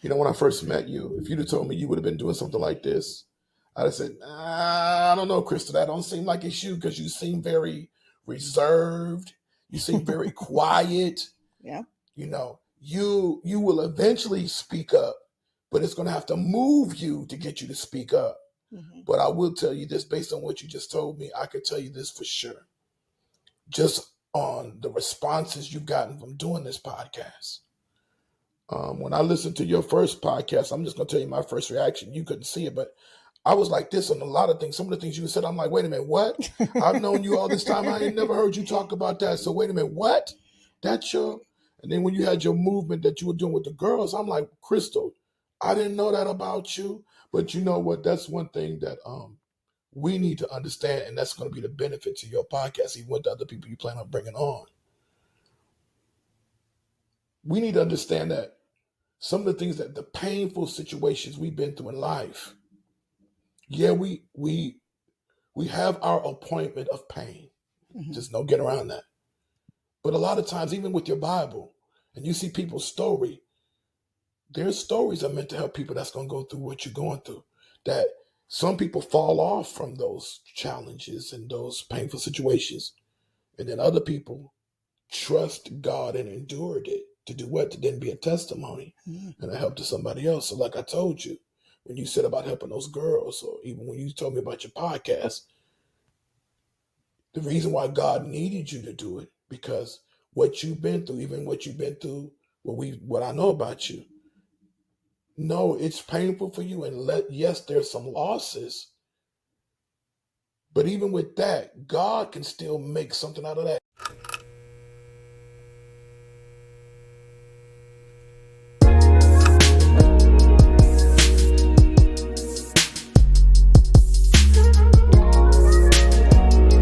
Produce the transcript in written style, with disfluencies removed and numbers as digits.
When I first met you, if you'd have told me you would have been doing something like this, I'd have said, I don't know, Krista, that don't seem like it's you because you seem very reserved. You seem very quiet. Yeah. You will eventually speak up, but it's going to have to move you to get you to speak up. Mm-hmm. But I will tell you this based on what you just told me. I could tell you this for sure. Just on the responses you've gotten from doing this podcast. When I listened to your first podcast, I'm just going to tell you my first reaction. You couldn't see it, but I was like this on a lot of things. Some of the things you said, I'm like, wait a minute, what? I've known you all this time. I ain't never heard you talk about that. So wait a minute, what? That's your... And then when you had your movement that you were doing with the girls, I'm like, Crystal, I didn't know that about you. But you know what? That's one thing that we need to understand, and that's going to be the benefit to your podcast, even with the other people you plan on bringing on. We need to understand that some of the things that the painful situations we've been through in life, yeah, we have our appointment of pain. Mm-hmm. Just no get around that. But a lot of times, even with your Bible, and you see people's story, their stories are meant to help people that's going to go through what you're going through. That some people fall off from those challenges and those painful situations. And then other people trust God and endured it to do what? To then be a testimony and a help to somebody else. So like I told you, when you said about helping those girls, or even when you told me about your podcast, the reason why God needed you to do it, because what you've been through, even what you've been through, what I know about you, no, it's painful for you. And yes, there's some losses. But even with that, God can still make something out of that.